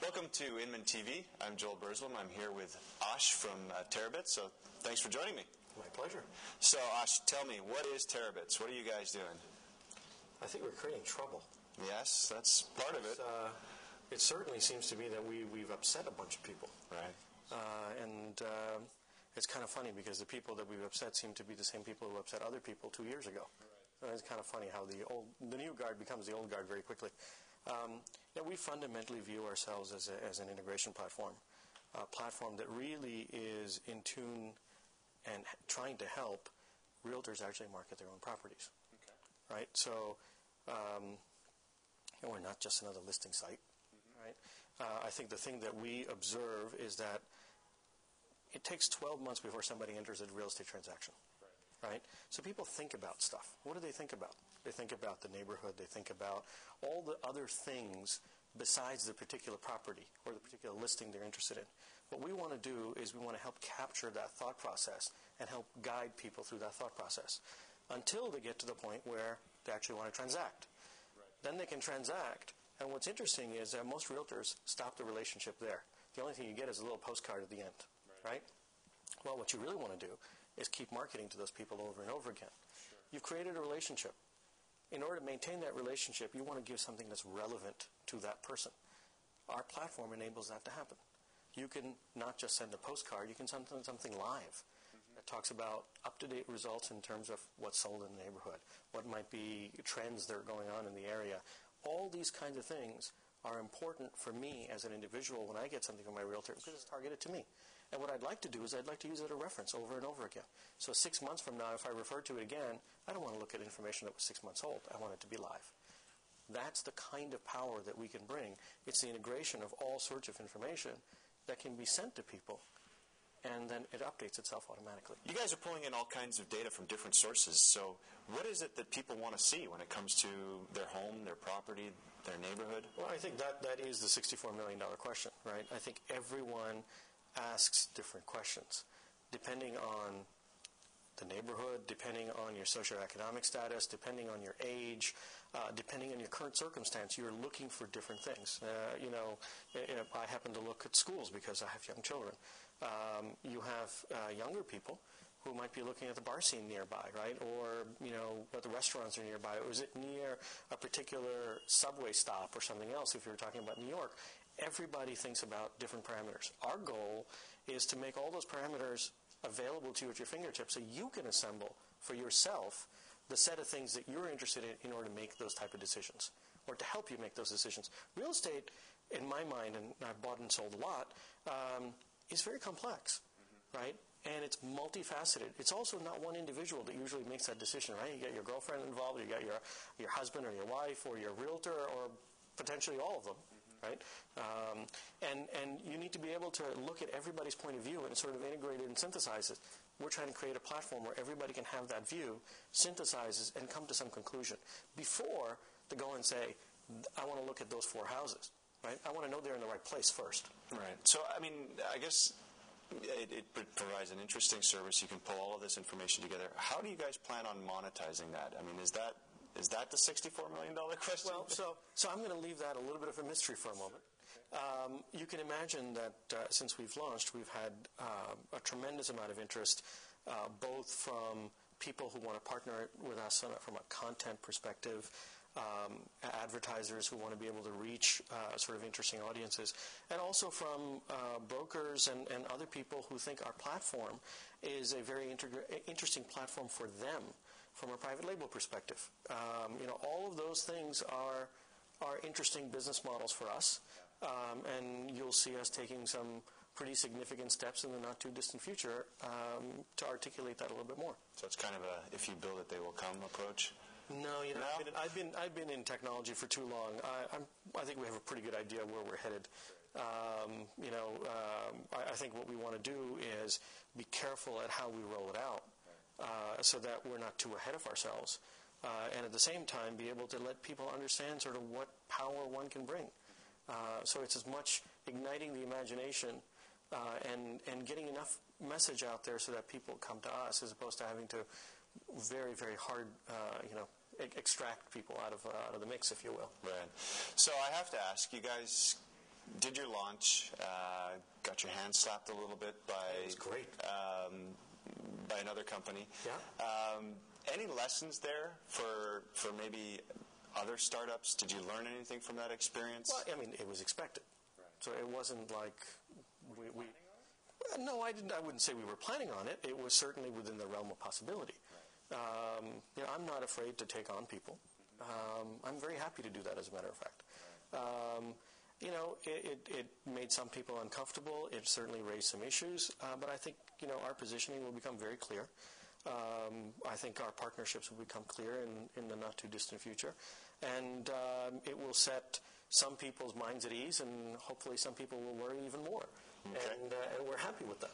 Welcome to InmanTV. I'm Joel Burslam. I'm here with Ash from Terabits, so thanks for joining me. My pleasure. So Ash, tell me, what is Terabits? What are you guys doing? I think we're creating trouble. Yes, that's part of it. It certainly seems to be that we've upset a bunch of people. Right. And it's kind of funny because the people that we've upset seem to be the same people who upset other people 2 years ago. Right. It's kind of funny how the new guard becomes the old guard very quickly. We fundamentally view ourselves as an integration platform, a platform that really is in tune and trying to help realtors actually market their own properties. Okay. Right? So we're not just another listing site. Mm-hmm. Right? I think the thing that we observe is that it takes 12 months before somebody enters a real estate transaction. Right? So people think about stuff. What do they think about? They think about the neighborhood. They think about all the other things besides the particular property or the particular listing they're interested in. What we want to do is we want to help capture that thought process and help guide people through that thought process until they get to the point where they actually want to transact. Right. Then they can transact. And what's interesting is that most realtors stop the relationship there. The only thing you get is a little postcard at the end. Right? Well, what you really want to do is keep marketing to those people over and over again. Sure. You've created a relationship. In order to maintain that relationship, you want to give something that's relevant to that person. Our platform enables that to happen. You can not just send a postcard, you can send something live that talks about up-to-date results in terms of what's sold in the neighborhood, what might be trends that are going on in the area. All these kinds of things are important for me as an individual when I get something from my realtor because it's targeted to me. And what I'd like to do is I'd like to use it as a reference over and over again. So 6 months from now, if I refer to it again, I don't want to look at information that was 6 months old. I want it to be live. That's the kind of power that we can bring. It's the integration of all sorts of information that can be sent to people, and then it updates itself automatically. You guys are pulling in all kinds of data from different sources. So what is it that people want to see when it comes to their home, their property, their neighborhood? Well, I think that is the $64 million question, right? I think everyone asks different questions depending on the neighborhood, depending on your socioeconomic status, depending on your age, depending on your current circumstance. You're looking for different things. I happen to look at schools because I have young children. You have younger people who might be looking at the bar scene nearby, right? Or, what the restaurants are nearby. Or is it near a particular subway stop or something else if you're talking about New York? Everybody thinks about different parameters. Our goal is to make all those parameters available to you at your fingertips so you can assemble for yourself the set of things that you're interested in order to make those type of decisions or to help you make those decisions. Real estate, in my mind, and I've bought and sold a lot, is very complex, right? And it's multifaceted. It's also not one individual that usually makes that decision, right? You got your girlfriend involved, you got your husband or your wife or your realtor or potentially all of them. Right, and you need to be able to look at everybody's point of view and sort of integrate it and synthesize it. We're trying to create a platform where everybody can have that view, synthesizes, and come to some conclusion before they go and say, I want to look at those 4 houses. Right, I want to know they're in the right place first. Right. So, I guess it provides an interesting service. You can pull all of this information together. How do you guys plan on monetizing that? Is that the $64 million question? Well, so I'm going to leave that a little bit of a mystery for a moment. You can imagine that since we've launched, we've had a tremendous amount of interest, both from people who want to partner with us from a content perspective, advertisers who want to be able to reach sort of interesting audiences, and also from brokers and other people who think our platform is a very interesting platform for them from a private label perspective. All of those things are interesting business models for us, and you'll see us taking some pretty significant steps in the not-too-distant future to articulate that a little bit more. So it's kind of a if you build it, they will come approach? No, I've been in technology for too long. I think we have a pretty good idea where we're headed. I think what we want to do is be careful at how we roll it out. So that we're not too ahead of ourselves, and at the same time be able to let people understand sort of what power one can bring. So it's as much igniting the imagination and getting enough message out there so that people come to us as opposed to having to very, very hard, extract people out of the mix, if you will. Right. So I have to ask, you guys did your launch, got your hand slapped a little bit by It was great. By another company. Yeah. Any lessons there for maybe other startups? Did you learn anything from that experience? Well, I mean, it was expected. Right. So it wasn't like we no, I didn't. I wouldn't say we were planning on it. It was certainly within the realm of possibility. Right. You know, I'm not afraid to take on people. I'm very happy to do that, as a matter of fact. Right. You know, it made some people uncomfortable. It certainly raised some issues. But I think, you know, our positioning will become very clear. I think our partnerships will become clear in the not-too-distant future. And it will set some people's minds at ease, and hopefully some people will worry even more. Okay. And we're happy with that.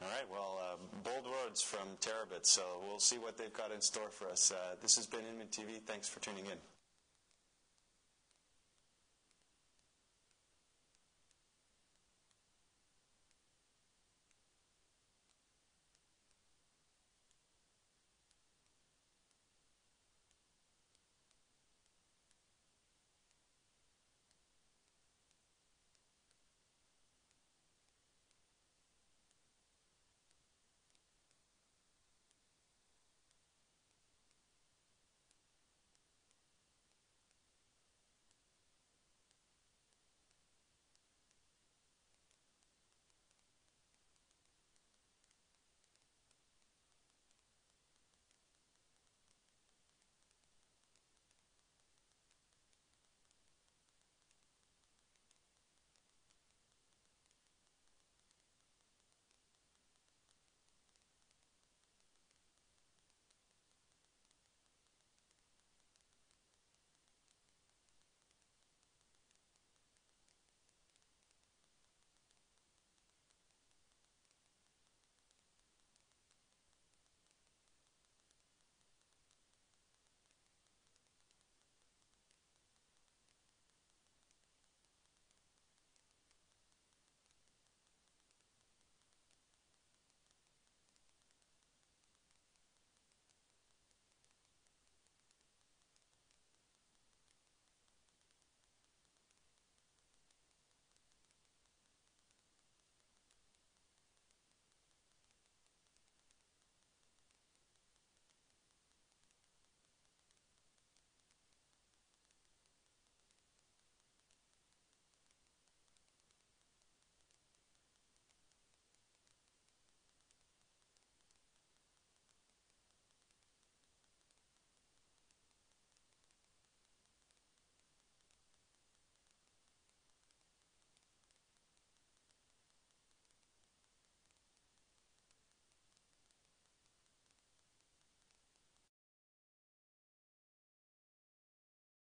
All right. Well, bold words from Terabit, so we'll see what they've got in store for us. This has been InmanTV. Thanks for tuning in.